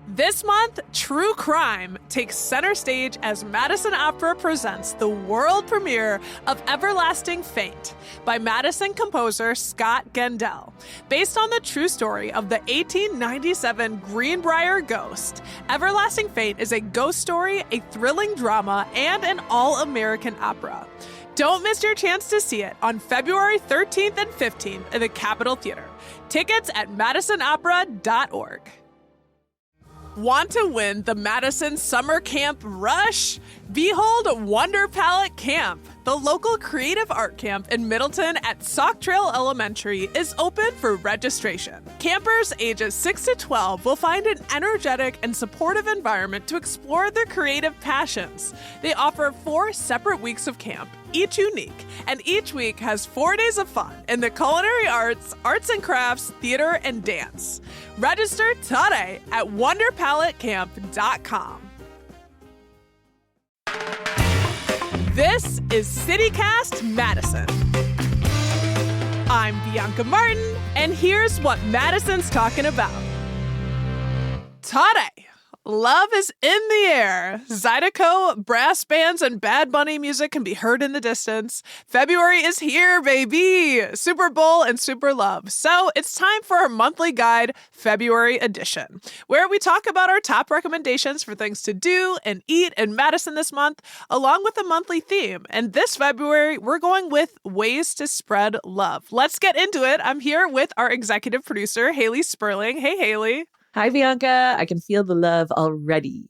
This month, true crime takes center stage as Madison Opera presents the world premiere of Everlasting Fate by Madison composer Scott Gendel. Based on the true story of the 1897 Greenbrier ghost, Everlasting Fate is a ghost story, a thrilling drama, and an all-American opera. Don't miss your chance to see it on February 13th and 15th in the Capitol Theater. Tickets at madisonopera.org. Want to win the Madison Summer Camp Rush? Behold Wonder Palette Camp. The local creative art camp in Middleton at Sauk Trail Elementary is open for registration. Campers ages 6 to 12 will find an energetic and supportive environment to explore their creative passions. They offer 4 separate weeks of camp, each unique, and each week has 4 days of fun in the culinary arts, arts and crafts, theater, and dance. Register today at wonderpaletecamp.com. This is CityCast Madison. I'm Bianca Martin, and here's what Madison's talking about. Today, love is in the air. Zydeco, brass bands, and Bad Bunny music can be heard in the distance. February is here, baby! Super Bowl and Super Love. So it's time for our monthly guide, February edition, where we talk about our top recommendations for things to do and eat in Madison this month, along with a monthly theme. And this February, we're going with ways to spread love. Let's get into it. I'm here with our executive producer, Haley Sperling. Hey, Haley. Hi, Bianca. I can feel the love already.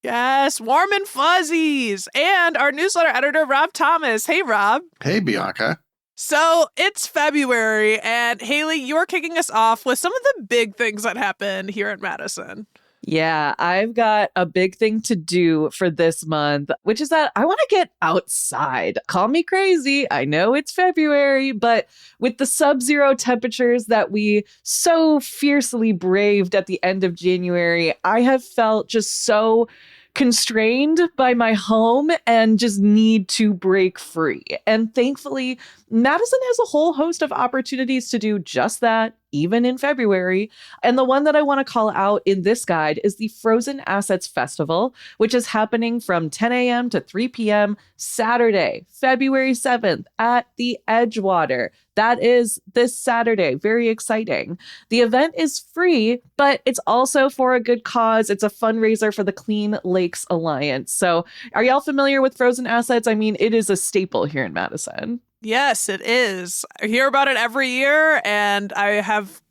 Yes, warm and fuzzies. And our newsletter editor, Rob Thomas. Hey, Rob. Hey, Bianca. So it's February, and Haley, you're kicking us off with some of the big things that happen here in Madison. Yeah, I've got a big thing to do for this month, which is that I want to get outside. Call me crazy. I know it's February, but with the sub-zero temperatures that we so fiercely braved at the end of January, I have felt just so constrained by my home and just need to break free. And thankfully, Madison has a whole host of opportunities to do just that, even in February. And the one that I want to call out in this guide is the Frozen Assets Festival, which is happening from 10 a.m. to 3 p.m. Saturday, February 7th at the Edgewater. That is this Saturday. Very exciting. The event is free, but it's also for a good cause. It's a fundraiser for the Clean Lakes Alliance. So are y'all familiar with Frozen Assets? I mean, it is a staple here in Madison. Yes, it is. I hear about it every year, and I have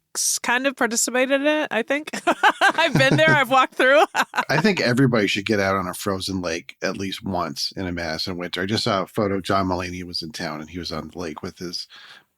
kind of participated in it, I think. I've been there. I've walked through. I think everybody should get out on a frozen lake at least once in a Madison winter. I just saw a photo. John Mulaney was in town, and he was on the lake with his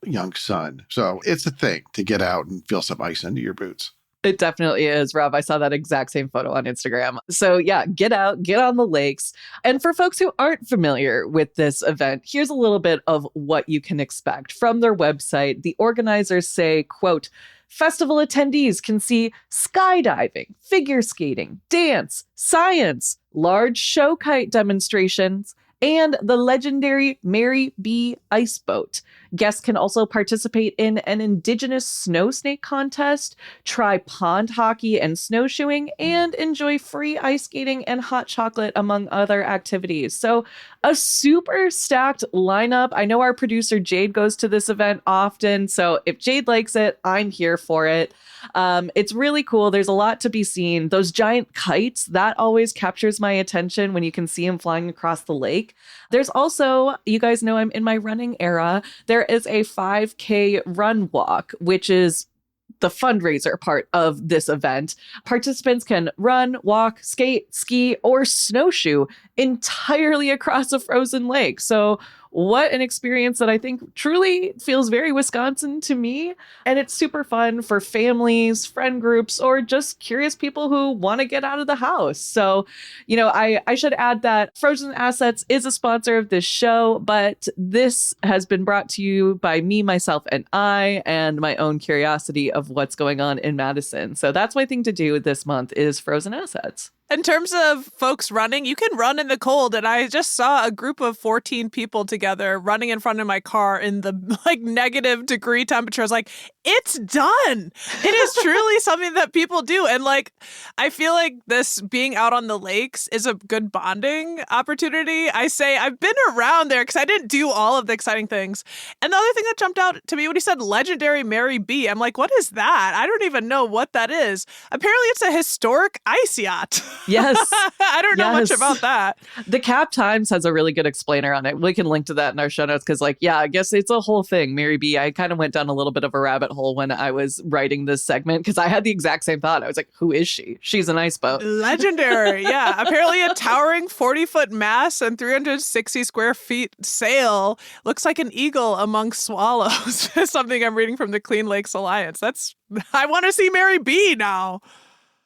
young son. So it's a thing to get out and feel some ice under your boots. It definitely is, Rob. I saw that exact same photo on Instagram. So yeah, get out, get on the lakes. And for folks who aren't familiar with this event, here's a little bit of what you can expect. From their website, the organizers say, quote, festival attendees can see skydiving, figure skating, dance, science, large show kite demonstrations, and the legendary Mary B. Ice Boat. Guests can also participate in an indigenous snow snake contest, try pond hockey and snowshoeing, and enjoy free ice skating and hot chocolate, among other activities. So a super stacked lineup. I know our producer Jade goes to this event often, so if Jade likes it, I'm here for it. It's really cool. There's a lot to be seen. Those giant kites, that always captures my attention when you can see them flying across the lake. There's also, you guys know I'm in my running era, there is a 5K run walk, which is the fundraiser part of this event. Participants can run, walk, skate, ski, or snowshoe entirely across a frozen lake. So what an experience that I think truly feels very Wisconsin to me. And it's super fun for families, friend groups, or just curious people who want to get out of the house. So, you know, I should add that Frozen Assets is a sponsor of this show, but this has been brought to you by me, myself, and I, and my own curiosity of what's going on in Madison. So that's my thing to do this month is Frozen Assets. In terms of folks running, you can run in the cold. And I just saw a group of 14 people together running in front of my car in the negative degree temperature. I was like, it's done. It is truly something that people do. And I feel like this being out on the lakes is a good bonding opportunity. I say I've been around there because I didn't do all of the exciting things. And the other thing that jumped out to me when he said legendary Mary B, I'm like, what is that? I don't even know what that is. Apparently it's a historic ice yacht. Yes. I don't know much about that. The Cap Times has a really good explainer on it. We can link to that in our show notes because, I guess it's a whole thing. Mary B, I kind of went down a little bit of a rabbit hole when I was writing this segment because I had the exact same thought. I was like, who is she? She's an ice boat. Legendary. Yeah. Apparently a towering 40-foot mast and 360 square feet sail. Looks like an eagle among swallows. Something I'm reading from the Clean Lakes Alliance. I want to see Mary B now.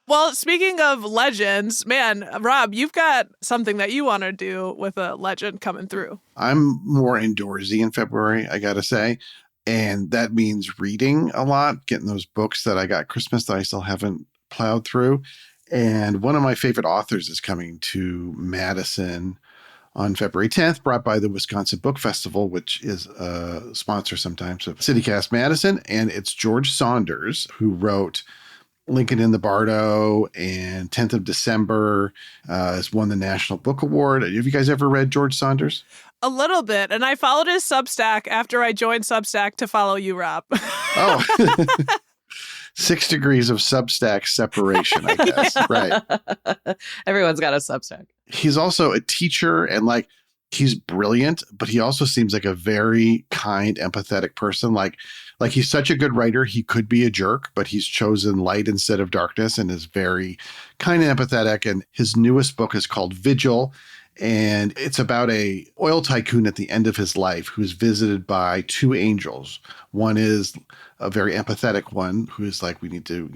Well, speaking of legends, man, Rob, you've got something that you want to do with a legend coming through. I'm more indoorsy in February, I got to say. And that means reading a lot, getting those books that I got Christmas that I still haven't plowed through. And one of my favorite authors is coming to Madison on February 10th, brought by the Wisconsin Book Festival, which is a sponsor sometimes of CityCast Madison. And it's George Saunders, who wrote Lincoln in the Bardo and 10th of December, has won the National Book Award. Have you guys ever read George Saunders? A little bit. And I followed his Substack after I joined Substack to follow you, Rob. Oh, 6 degrees of Substack separation, I guess. Right. Everyone's got a Substack. He's also a teacher and he's brilliant, but he also seems like a very kind, empathetic person. Like he's such a good writer. He could be a jerk, but he's chosen light instead of darkness and is very kind and empathetic. And his newest book is called Vigil. And it's about a oil tycoon at the end of his life who's visited by 2 angels. One is a very empathetic one who's like, we need to,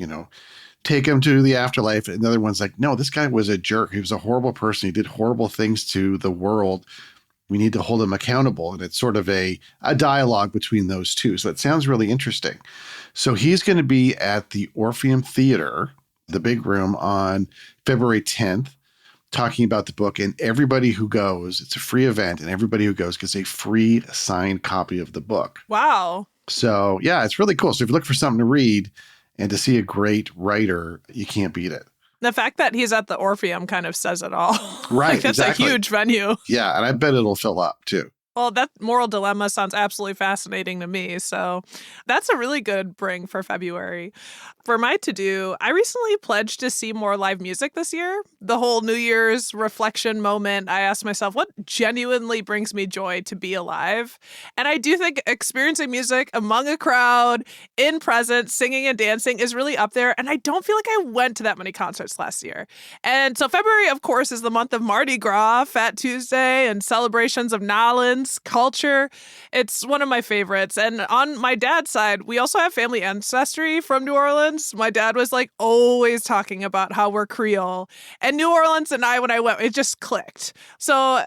take him to the afterlife. And the other one's like, no, this guy was a jerk. He was a horrible person. He did horrible things to the world. We need to hold him accountable. And it's sort of a dialogue between those two. So it sounds really interesting. So he's going to be at the Orpheum Theater, the big room, on February 10th, talking about the book. And everybody who goes, it's a free event, and everybody who goes gets a free signed copy of the book. Wow. So yeah, it's really cool. So if you look for something to read and to see a great writer, you can't beat it. The fact that he's at the Orpheum kind of says it all. Right. That's exactly. a huge venue. Yeah. And I bet it'll fill up too. Well, that moral dilemma sounds absolutely fascinating to me. So that's a really good bring for February. For my to-do, I recently pledged to see more live music this year. The whole New Year's reflection moment, I asked myself, what genuinely brings me joy to be alive? And I do think experiencing music among a crowd, in presence, singing and dancing is really up there. And I don't feel like I went to that many concerts last year. And so February, of course, is the month of Mardi Gras, Fat Tuesday, and celebrations of Nolans, culture. It's one of my favorites. And on my dad's side, we also have family ancestry from New Orleans. My dad was always talking about how we're Creole. And New Orleans and I, when I went, it just clicked. So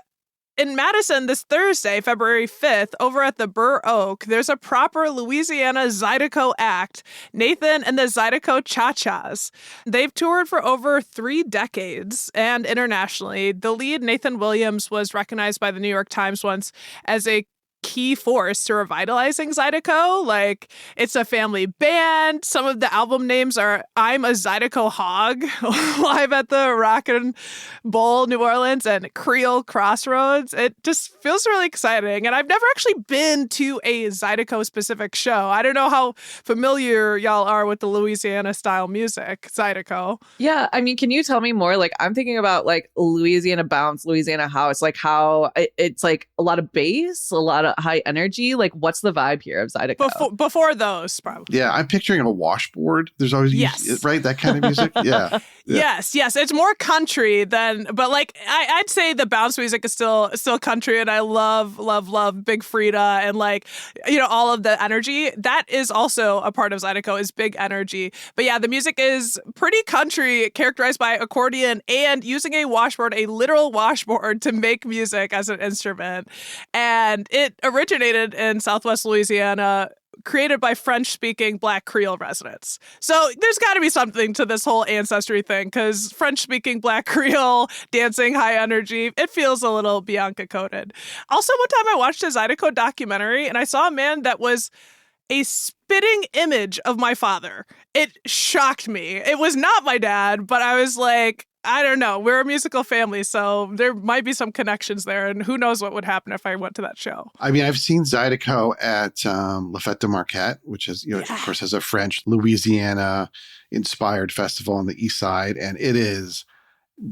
in Madison this Thursday, February 5th, over at the Burr Oak, there's a proper Louisiana Zydeco act, Nathan and the Zydeco Cha-Chas. They've toured for over 3 decades and internationally. The lead, Nathan Williams, was recognized by the New York Times once as a key force to revitalizing Zydeco. It's a family band. Some of the album names are I'm a Zydeco Hog, live at the Rockin' Bowl, New Orleans, and Creole Crossroads. It just feels really exciting. And I've never actually been to a Zydeco specific show. I don't know how familiar y'all are with the Louisiana style music, Zydeco. Yeah. I mean, can you tell me more? I'm thinking about Louisiana bounce, Louisiana house, how it's a lot of bass, a lot of high energy. What's the vibe here of Zydeco? Before those, probably. Yeah, I'm picturing a washboard. There's always, right? That kind of music. Yeah. Yes. It's more country than, but I'd say the bounce music is still country, and I love Big Frida and all of the energy. That is also a part of Zydeco, is big energy. But yeah, the music is pretty country, characterized by accordion and using a washboard, a literal washboard, to make music as an instrument. And it originated in Southwest Louisiana, created by French-speaking Black Creole residents. So there's got to be something to this whole ancestry thing, because French-speaking Black Creole dancing high energy, it feels a little Bianca-coded. Also, one time I watched a Zydeco documentary, and I saw a man that was a spitting image of my father. It shocked me. It was not my dad, but I was like, I don't know. We're a musical family, so there might be some connections there, and who knows what would happen if I went to that show. I mean, I've seen Zydeco at La Fête de Marquette, which is, of course, has a French Louisiana-inspired festival on the East Side, and it is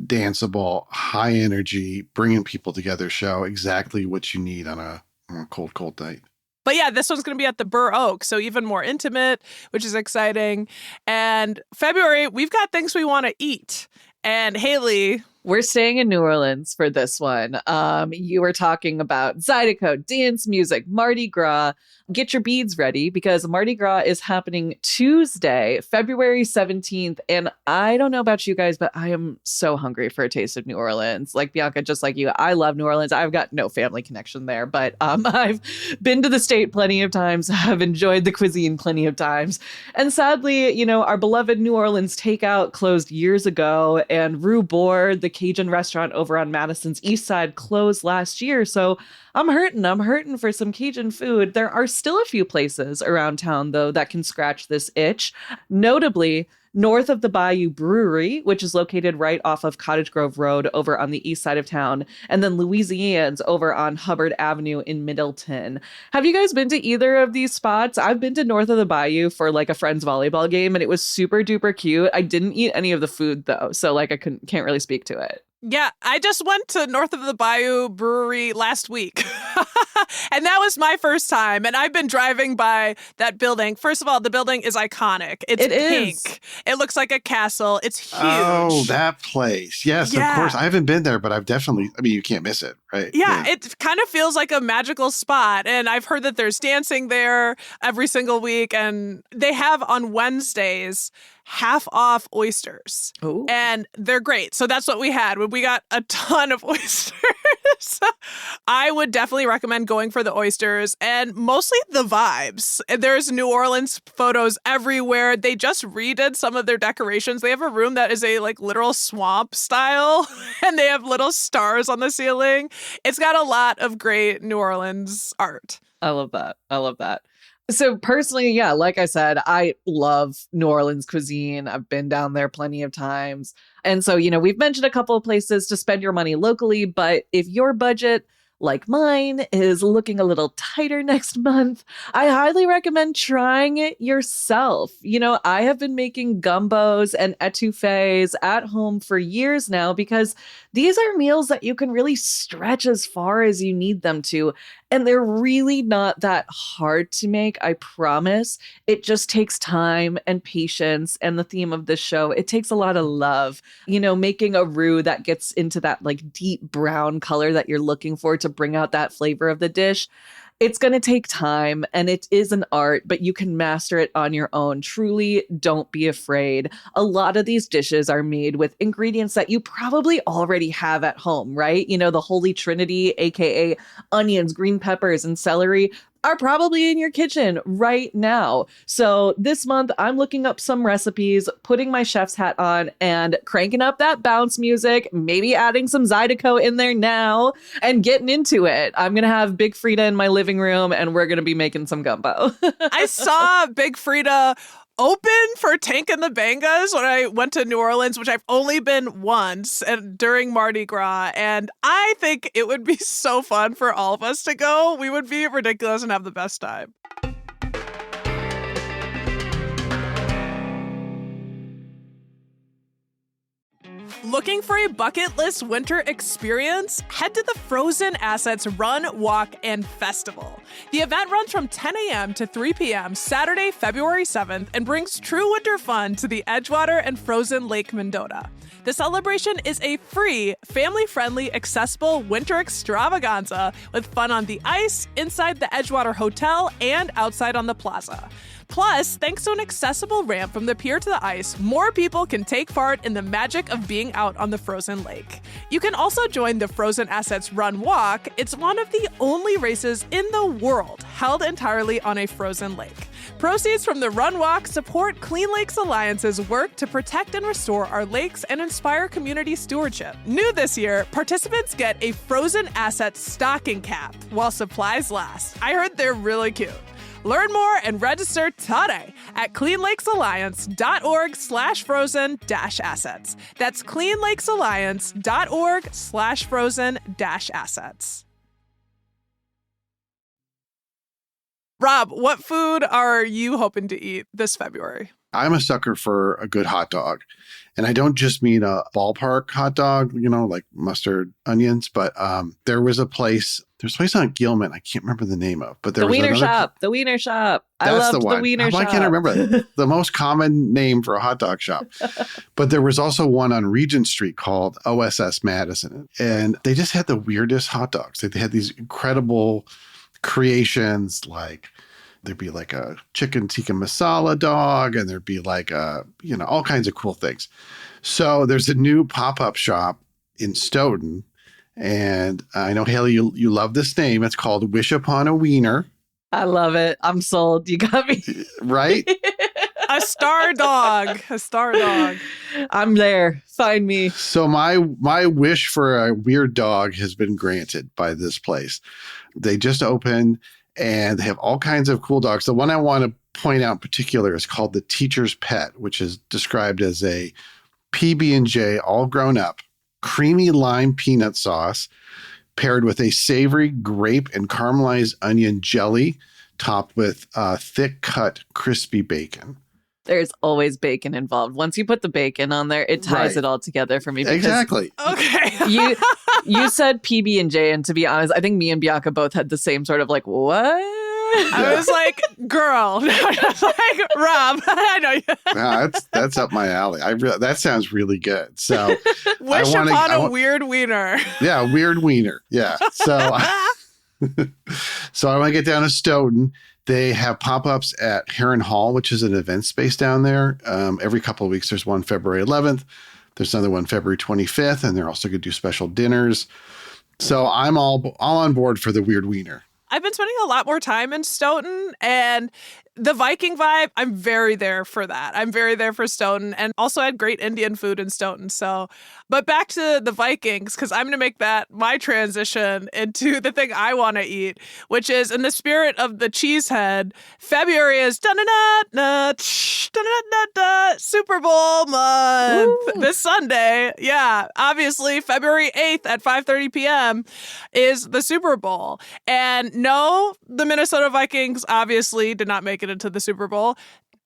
danceable, high energy, bringing people together show, exactly what you need on a cold, cold night. But yeah, this one's going to be at the Burr Oak, so even more intimate, which is exciting. And February, we've got things we want to eat. And Haley, we're staying in New Orleans for this one. You were talking about Zydeco, dance music, Mardi Gras. Get your beads ready because Mardi Gras is happening Tuesday, February 17th. And I don't know about you guys, but I am so hungry for a taste of New Orleans. Like Bianca, just like you, I love New Orleans. I've got no family connection there, but I've been to the state plenty of times. I've enjoyed the cuisine plenty of times. And sadly, our beloved New Orleans takeout closed years ago, and Rue Board, the Cajun restaurant over on Madison's East Side, closed last year. So I'm hurting for some Cajun food. There are still a few places around town, though, that can scratch this itch. Notably, north of the Bayou Brewery, which is located right off of Cottage Grove Road over on the east side of town, and then Louisiana's over on Hubbard Avenue in Middleton. Have you guys been to either of these spots? I've been to north of the Bayou for like a friend's volleyball game, and it was super duper cute. I didn't eat any of the food, though, so like I can't really speak to it. Yeah, I just went to North of the Bayou Brewery last week. And that was my first time. And I've been driving by that building. First of all, the building is iconic. It's pink. It looks like a castle. It's huge. Oh, that place. Yes, yeah. Of course. I haven't been there, but I've definitely, you can't miss it, right? Yeah, it kind of feels like a magical spot. And I've heard that there's dancing there every single week. And they have on Wednesdays half off oysters. Ooh. And they're great. So that's what we had. We got a ton of oysters. I would definitely recommend going for the oysters and mostly the vibes. There's New Orleans photos everywhere. They just redid some of their decorations. They have a room that is a literal swamp style, and they have little stars on the ceiling. It's got a lot of great New Orleans art. I love that. So personally, yeah, like I said, I love New Orleans cuisine. I've been down there plenty of times. And so, we've mentioned a couple of places to spend your money locally, but if your budget, like mine, is looking a little tighter next month, I highly recommend trying it yourself. I have been making gumbos and etouffees at home for years now because these are meals that you can really stretch as far as you need them to. And they're really not that hard to make, I promise. It just takes time and patience. And the theme of this show, it takes a lot of love. Making a roux that gets into that deep brown color that you're looking for to bring out that flavor of the dish. It's going to take time, and it is an art, but you can master it on your own. Truly, don't be afraid. A lot of these dishes are made with ingredients that you probably already have at home, right? The Holy Trinity, aka onions, green peppers, and celery, are probably in your kitchen right now. So this month, I'm looking up some recipes, putting my chef's hat on, and cranking up that bounce music, maybe adding some Zydeco in there now, and getting into it. I'm going to have Big Frida in my living room, and we're going to be making some gumbo. I saw Big Frida open for Tank and the Bangas when I went to New Orleans, which I've only been once, and during Mardi Gras. And I think it would be so fun for all of us to go. We would be ridiculous and have the best time. Looking for a bucket list winter experience? Head to the Frozen Assets Run, Walk, and Festival. The event runs from 10 a.m. to 3 p.m. Saturday, February 7th, and brings true winter fun to the Edgewater and Frozen Lake Mendota. The celebration is a free, family-friendly, accessible winter extravaganza with fun on the ice, inside the Edgewater Hotel, and outside on the plaza. Plus, thanks to an accessible ramp from the pier to the ice, more people can take part in the magic of being out on the frozen lake. You can also join the Frozen Assets Run Walk. It's one of the only races in the world held entirely on a frozen lake. Proceeds from the Run Walk support Clean Lakes Alliance's work to protect and restore our lakes and inspire community stewardship. New this year, participants get a Frozen Assets stocking cap while supplies last. I heard they're really cute. Learn more and register today at cleanlakesalliance.org/frozen-assets. That's cleanlakesalliance.org/frozen-assets. Rob, what food are you hoping to eat this February? I'm a sucker for a good hot dog. And I don't just mean a ballpark hot dog, like mustard onions, but there's a place on Gilman I can't remember the name of, but there was Wiener another Shop. The Wiener Shop. I That's loved the one. the Wiener Why Shop. can't I remember that? The most common name for a hot dog shop. But there was also one on Regent Street called OSS Madison. And they just had the weirdest hot dogs. They had these incredible creations, like there'd be like a chicken tikka masala dog, and there'd be like all kinds of cool things. So there's a new pop-up shop in Stoughton. And I know, Haley, you love this name. It's called Wish Upon a Wiener. I love it. I'm sold. You got me. Right? A star dog. A star dog. I'm there. Find me. So my wish for a weird dog has been granted by this place. They just opened and they have all kinds of cool dogs. The one I want to point out in particular is called the Teacher's Pet, which is described as a PB&J all grown up, creamy lime peanut sauce paired with a savory grape and caramelized onion jelly topped with thick cut crispy bacon. There's always bacon involved. Once you put the bacon on there, it ties it all together for me. Exactly. Okay. you said PB&J, and to be honest, I think me and Bianca both had the same sort of like, what? I was like, girl. I was like, Rob, I know you. No, that's up my alley. That sounds really good. So Wish upon a weird wiener. Yeah, weird wiener. Yeah. So so I want to get down to Stoughton. They have pop-ups at Heron Hall, which is an event space down there. Every couple of weeks, there's one February 11th. There's another one February 25th, and they're also going to do special dinners. So I'm all on board for the weird wiener. I've been spending a lot more time in Stoughton, and the Viking vibe, I'm very there for that. I'm very there for Stoughton, and also had great Indian food in Stoughton. So, but back to the Vikings, because I'm going to make that my transition into the thing I want to eat, which is in the spirit of the cheesehead. February is Super Bowl month. Ooh. This Sunday. Yeah, obviously February 8th at 5:30 p.m. is the Super Bowl. And no, the Minnesota Vikings obviously did not make it into the Super Bowl.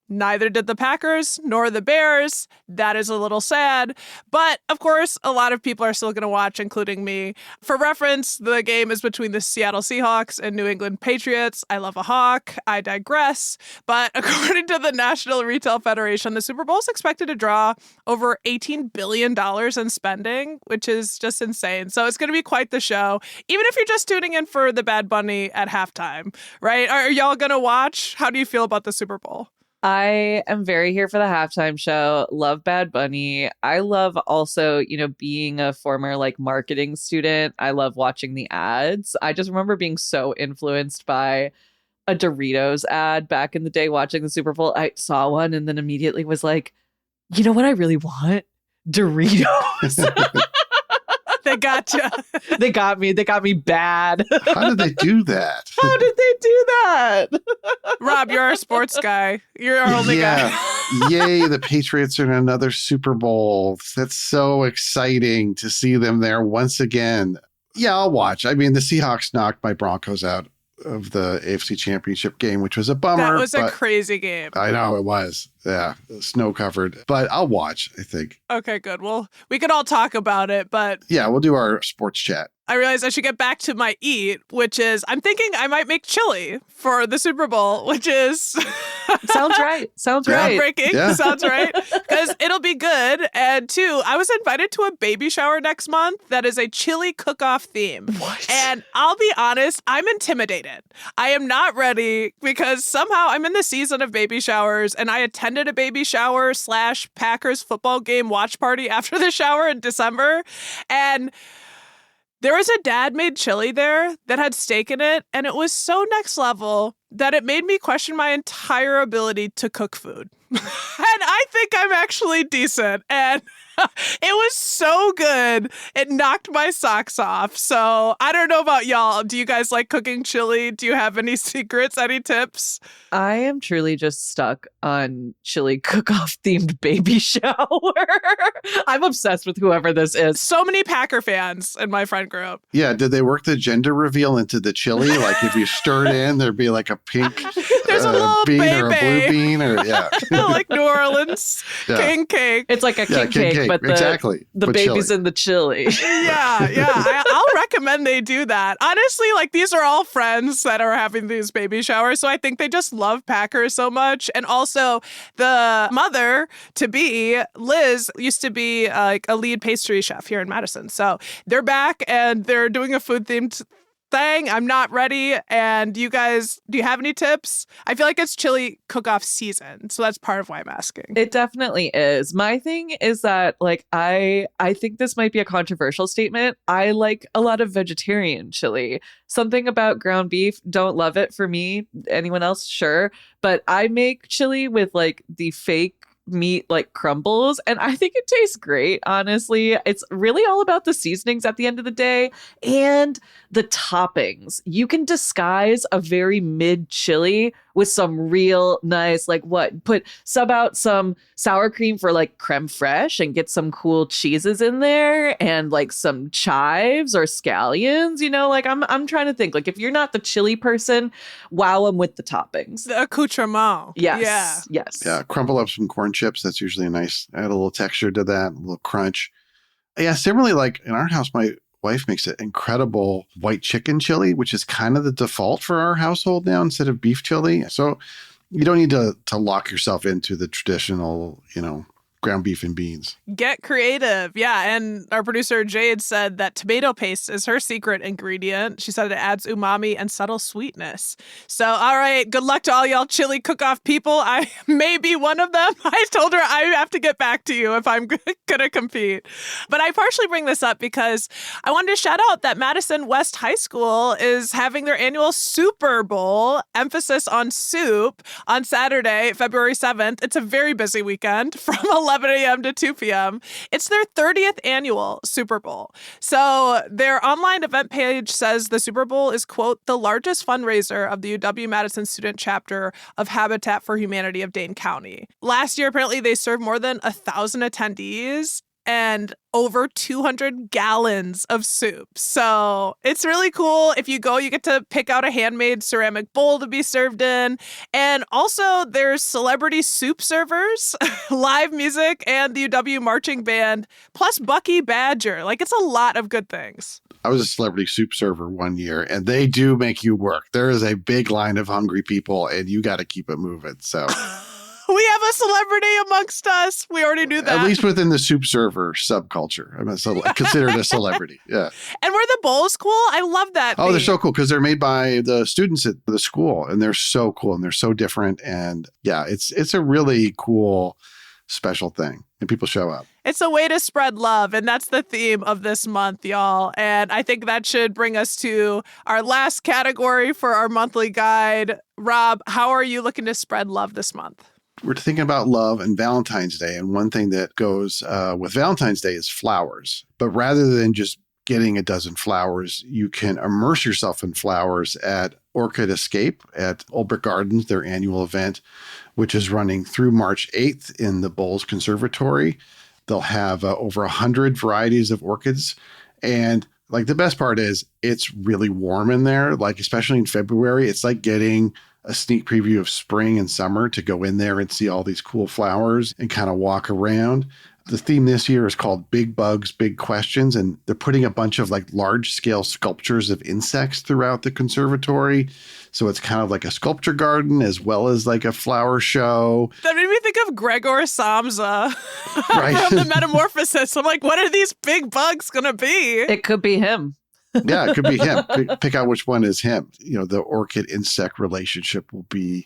Neither did the Packers nor the Bears. That is a little sad. But, of course, a lot of people are still going to watch, including me. For reference, the game is between the Seattle Seahawks and New England Patriots. I love a hawk. I digress. But according to the National Retail Federation, the Super Bowl is expected to draw over $18 billion in spending, which is just insane. So it's going to be quite the show, even if you're just tuning in for the Bad Bunny at halftime, right? Are y'all going to watch? How do you feel about the Super Bowl? I am very here for the halftime show. Love Bad Bunny. I love also, being a former marketing student. I love watching the ads. I just remember being so influenced by a Doritos ad back in the day watching the Super Bowl. I saw one and then immediately was like, you know what I really want? Doritos. They got you. They got me. They got me bad. How did they do that? How did they do that? Rob, you're our sports guy. You're our only guy. Yay, the Patriots are in another Super Bowl. That's so exciting to see them there once again. Yeah, I'll watch. I mean, the Seahawks knocked my Broncos out of the AFC Championship game, which was a bummer. That was a crazy game. I know it was. Yeah, snow covered. But I'll watch, I think. Okay, good. Well, we could all talk about it, but yeah, we'll do our sports chat. I realized I should get back to my eat, which is I'm thinking I might make chili for the Super Bowl, which is Sounds right. Sounds right. Groundbreaking. Yeah. Sounds right. Because it'll be good. And two, I was invited to a baby shower next month that is a chili cook-off theme. What? And I'll be honest, I'm intimidated. I am not ready because somehow I'm in the season of baby showers, and I attended a baby shower / Packers football game watch party after the shower in December. And there was a dad-made chili there that had steak in it, and it was so next level that it made me question my entire ability to cook food. And I think I'm actually decent. And it was so good. It knocked my socks off. So I don't know about y'all. Do you guys like cooking chili? Do you have any secrets, any tips? I am truly just stuck on chili cook-off themed baby shower. I'm obsessed with whoever this is. So many Packer fans in my friend group. Yeah, did they work the gender reveal into the chili? Like if you stirred in, there'd be like a pink There's a little bean baby. or a blue bean or yeah. Like New Orleans Yeah. king cake. It's like a king cake, but exactly. the With baby's chili. in the chili. Yeah. I'll recommend they do that. Honestly, like these are all friends that are having these baby showers. So I think they just love Packers so much. And also the mother to be, Liz, used to be like a lead pastry chef here in Madison. So they're back and they're doing a food themed thing. I'm not ready. And you guys, do you have any tips? I feel like it's chili cook-off season. So that's part of why I'm asking. It definitely is. My thing is that like I think this might be a controversial statement. I like a lot of vegetarian chili. Something about ground beef, don't love it for me. Anyone else? Sure. But I make chili with like the fake meat like crumbles, and I think it tastes great. Honestly, it's really all about the seasonings at the end of the day and the toppings. You can disguise a very mid chili with some real nice, like sub out some sour cream for like creme fraiche and get some cool cheeses in there and like some chives or scallions. Like I'm trying to think, like if you're not the chili person, wow them with the toppings. The accoutrement. Yes. Yeah, crumble up some corn chips. That's usually a nice, add a little texture to that, a little crunch. Yeah, similarly, like in our house, my wife makes an incredible white chicken chili, which is kind of the default for our household now instead of beef chili. So you don't need to lock yourself into the traditional, ground beef and beans. Get creative. Yeah. And our producer Jade said that tomato paste is her secret ingredient. She said it adds umami and subtle sweetness. So, all right. Good luck to all y'all chili cook-off people. I may be one of them. I told her I have to get back to you if I'm going to compete. But I partially bring this up because I wanted to shout out that Madison West High School is having their annual Super Bowl, emphasis on soup, on Saturday, February 7th. It's a very busy weekend from 11 a.m. to 2 p.m. It's their 30th annual Super Bowl. So their online event page says the Super Bowl is, quote, the largest fundraiser of the UW-Madison student chapter of Habitat for Humanity of Dane County. Last year, apparently, they served more than 1,000 attendees and over 200 gallons of soup. So it's really cool. If you go, you get to pick out a handmade ceramic bowl to be served in. And also there's celebrity soup servers, live music, and the UW marching band, plus Bucky Badger. Like, it's a lot of good things. I was a celebrity soup server one year, and they do make you work. There is a big line of hungry people, and you got to keep it moving. So we have a celebrity amongst us. We already knew that. At least within the soup server subculture. I'm considered a celebrity. Yeah. And were the bowls cool? I love that. Oh, they're theme. so cool because they're made by the students at the school, and they're so cool and they're so different. And yeah, it's a really cool, special thing, and people show up. It's a way to spread love, and that's the theme of this month, y'all. And I think that should bring us to our last category for our monthly guide. Rob, how are you looking to spread love this month? We're thinking about love and Valentine's Day, and one thing that goes with Valentine's Day is flowers. But rather than just getting a dozen flowers, you can immerse yourself in flowers at Orchid Escape at Old Brick Gardens, their annual event, which is running through March 8th in the Bowles Conservatory. They'll have over 100 varieties of orchids. And like the best part is it's really warm in there, like especially in February. It's like getting a sneak preview of spring and summer to go in there and see all these cool flowers and kind of walk around. The theme this year is called Big Bugs, Big Questions, and they're putting a bunch of like large-scale sculptures of insects throughout the conservatory. So it's kind of like a sculpture garden as well as like a flower show. That made me think of Gregor Samsa Right. from the Metamorphosis. I'm like, what are these big bugs going to be? It could be him. Yeah, it could be him. Pick out which one is him. You know, the orchid-insect relationship will be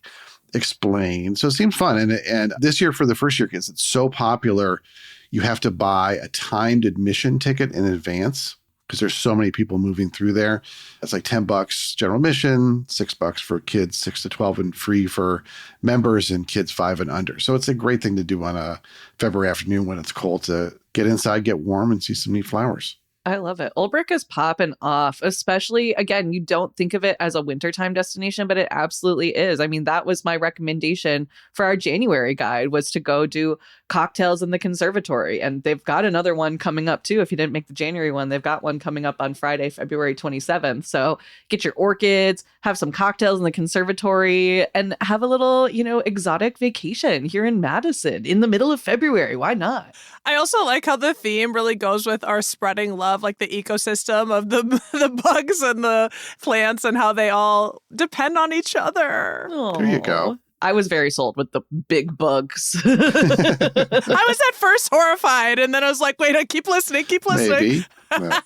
explained. So it seems fun. And this year, for the first year kids, it's so popular, you have to buy a timed admission ticket in advance because there's so many people moving through there. It's like $10 general admission, $6 for kids 6 to 12, and free for members and kids 5 and under. So it's a great thing to do on a February afternoon when it's cold, to get inside, get warm, and see some neat flowers. I love it. Old Brick is popping off, especially, again, you don't think of it as a wintertime destination, but it absolutely is. I mean, that was my recommendation for our January guide, was to go do cocktails in the conservatory. And they've got another one coming up too. If you didn't make the January one, they've got one coming up on Friday, February 27th. So get your orchids, have some cocktails in the conservatory, and have a little, exotic vacation here in Madison in the middle of February. Why not? I also like how the theme really goes with our spreading love, like the ecosystem of the bugs and the plants and how they all depend on each other. Aww. There you go. I was very sold with the big bugs. I was at first horrified, and then I was like, wait, keep listening. Maybe. Yeah.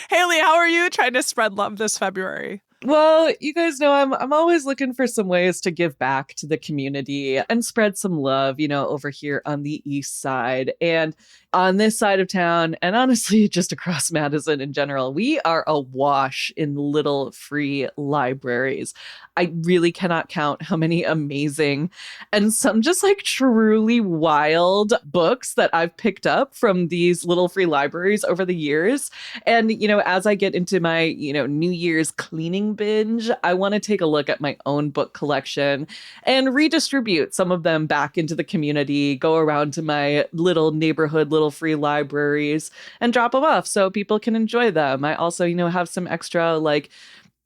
Haley, how are you trying to spread love this February? Well, you guys know I'm always looking for some ways to give back to the community and spread some love, over here on the east side. And on this side of town, and honestly, just across Madison in general, we are awash in little free libraries. I really cannot count how many amazing and some just like truly wild books that I've picked up from these little free libraries over the years. And, as I get into my, New Year's cleaning binge, I want to take a look at my own book collection and redistribute some of them back into the community, go around to my little neighborhood, little free libraries, and drop them off so people can enjoy them. I also, have some extra like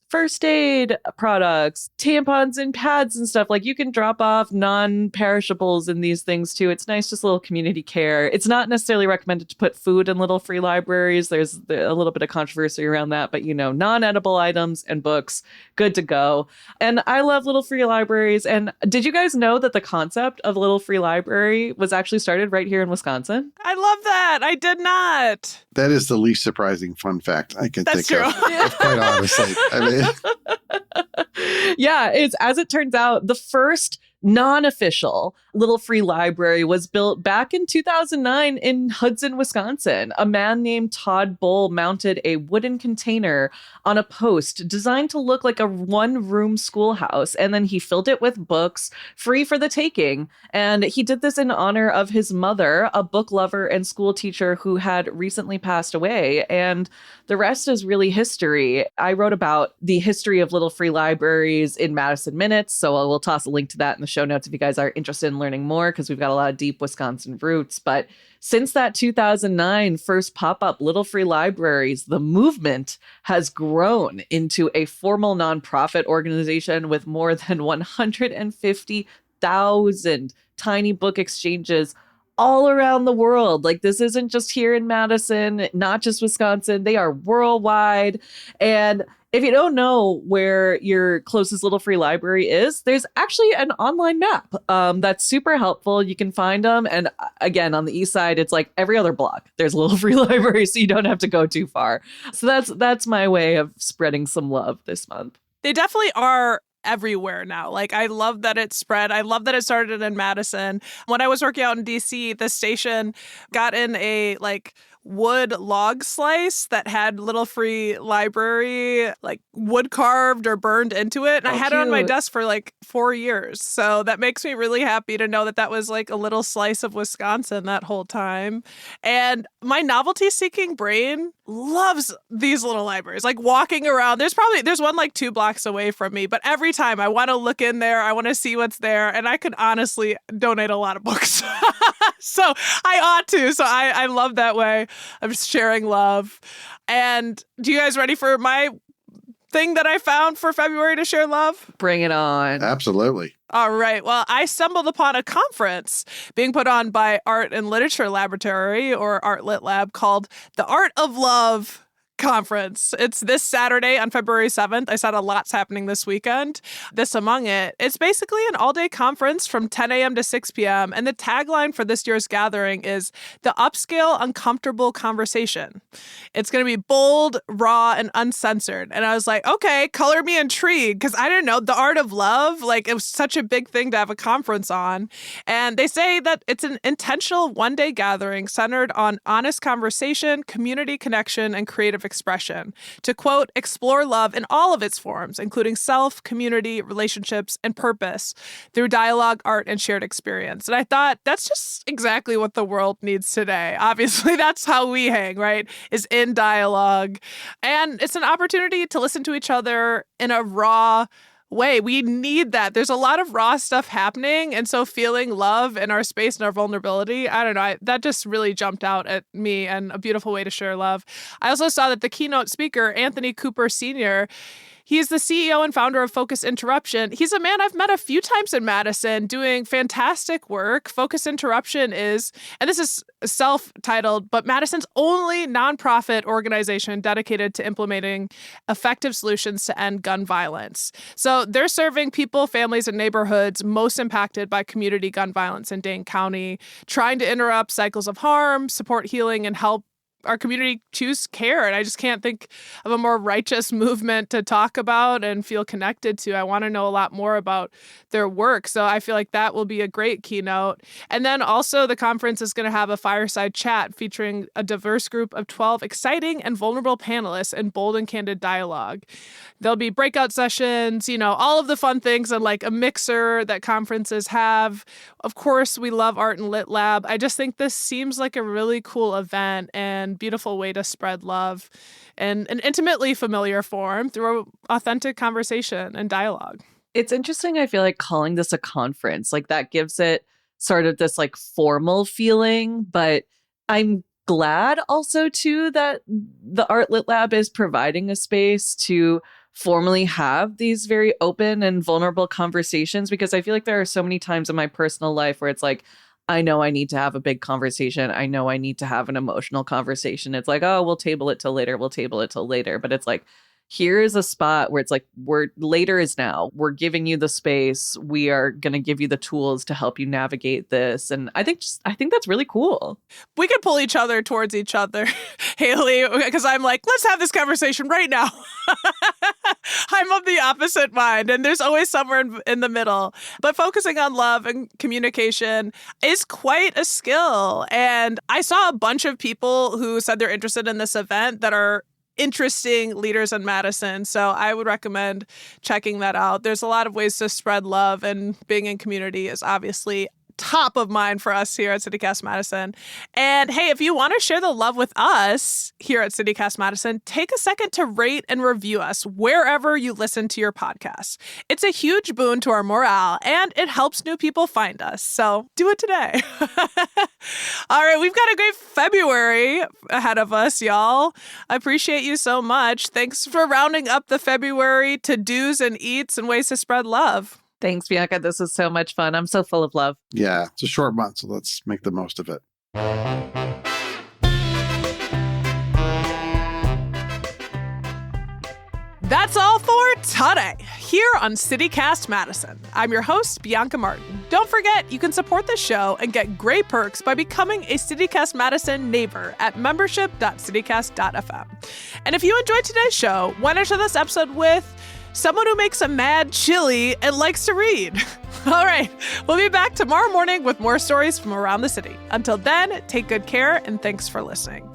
first aid products, tampons and pads and stuff. Like, you can drop off non-perishables in these things too. It's nice, just a little community care. It's not necessarily recommended to put food in little free libraries. There's a little bit of controversy around that, but non-edible items and books, good to go. And I love little free libraries. And did you guys know that the concept of little free library was actually started right here in Wisconsin? I love that. I did not. That is the least surprising fun fact I can That's think true. of, quite honestly. I mean, Yeah, it's, as it turns out, the first non-official little free library was built back in 2009 in Hudson, Wisconsin. A man named Todd Bull mounted a wooden container on a post designed to look like a one-room schoolhouse, and then he filled it with books free for the taking. And he did this in honor of his mother, a book lover and school teacher who had recently passed away. And the rest is really history. I wrote about the history of little free libraries in Madison Minutes, so I will toss a link to that in the show notes if you guys are interested in learning more, because we've got a lot of deep Wisconsin roots. But since that 2009 first pop-up little free libraries, the movement has grown into a formal nonprofit organization with more than 150,000 tiny book exchanges all around the world. Like, this isn't just here in Madison, not just Wisconsin. They are worldwide. And if you don't know where your closest little free library is, there's actually an online map that's super helpful. You can find them. And again, on the east side, it's like every other block, there's a little free library, so you don't have to go too far. So that's my way of spreading some love this month. They definitely are everywhere now. Like, I love that it spread. I love that it started in Madison. When I was working out in DC, the station got in a wood log slice that had little free library, like wood carved or burned into it. And I had it on my desk for 4 years. So that makes me really happy to know that that was like a little slice of Wisconsin that whole time. And my novelty seeking brain loves these little libraries, like walking around. There's one 2 blocks away from me, but every time I want to look in there, I want to see what's there. And I could honestly donate a lot of books. So I ought to. So I love that way of sharing love. And do you guys ready for my thing that I found for February to share love? Bring it on. absolutely. All right. Well, I stumbled upon a conference being put on by Art and Literature Laboratory, or Art Lit Lab, called The Art of Love Conference. It's this Saturday on February 7th. I said a lot's happening this weekend. This among it. It's basically an all-day conference from 10 a.m. to 6 p.m. And the tagline for this year's gathering is the upscale, uncomfortable conversation. It's going to be bold, raw, and uncensored. And I was like, okay, color me intrigued, because I didn't know the art of love. Like, it was such a big thing to have a conference on. And they say that it's an intentional one-day gathering centered on honest conversation, community connection, and creative expression to, quote, explore love in all of its forms, including self, community, relationships, and purpose through dialogue, art, and shared experience. And I thought that's just exactly what the world needs today. Obviously, that's how we hang, right? Is in dialogue. And it's an opportunity to listen to each other in a raw way. We need that. There's a lot of raw stuff happening. And so feeling love in our space and our vulnerability, I don't know, that just really jumped out at me, and a beautiful way to share love. I also saw that the keynote speaker, Anthony Cooper Sr., he's the CEO and founder of Focus Interruption. He's a man I've met a few times in Madison doing fantastic work. Focus Interruption is, and this is self-titled, but Madison's only nonprofit organization dedicated to implementing effective solutions to end gun violence. So they're serving people, families, and neighborhoods most impacted by community gun violence in Dane County, trying to interrupt cycles of harm, support healing, and help our community choose care. And I just can't think of a more righteous movement to talk about and feel connected to. I want to know a lot more about their work. So I feel like that will be a great keynote. And then also the conference is going to have a fireside chat featuring a diverse group of 12 exciting and vulnerable panelists in bold and candid dialogue. There'll be breakout sessions, all of the fun things, and like a mixer that conferences have. Of course, we love Art and Lit Lab. I just think this seems like a really cool event and beautiful way to spread love in an intimately familiar form through authentic conversation and dialogue. It's interesting, I feel like, calling this a conference. Like, that gives it sort of this like formal feeling, but I'm glad also too that the Art Lit Lab is providing a space to formally have these very open and vulnerable conversations, because I feel like there are so many times in my personal life where it's like, I know I need to have a big conversation. I know I need to have an emotional conversation. It's like, oh, we'll table it till later. We'll table it till later. But it's like, here is a spot where it's like, later is now. We're giving you the space. We are going to give you the tools to help you navigate this. And I think that's really cool. We could pull each other towards each other, Haley, because I'm like, let's have this conversation right now. I'm of the opposite mind, and there's always somewhere in the middle. But focusing on love and communication is quite a skill. And I saw a bunch of people who said they're interested in this event that are interesting leaders in Madison. So I would recommend checking that out. There's a lot of ways to spread love, and being in community is obviously top of mind for us here at CityCast Madison. And hey, if you want to share the love with us here at CityCast Madison, take a second to rate and review us wherever you listen to your podcasts. It's a huge boon to our morale, and it helps new people find us. So do it today. All right, we've got a great February ahead of us, y'all. I appreciate you so much. Thanks for rounding up the February to-dos and eats and ways to spread love. Thanks, Bianca. This was so much fun. I'm so full of love. Yeah, it's a short month, so let's make the most of it. That's all for today here on CityCast Madison. I'm your host, Bianca Martin. Don't forget, you can support the show and get great perks by becoming a CityCast Madison neighbor at membership.citycast.fm. And if you enjoyed today's show, why not share this episode with someone who makes a mad chili and likes to read? All right, we'll be back tomorrow morning with more stories from around the city. Until then, take good care, and thanks for listening.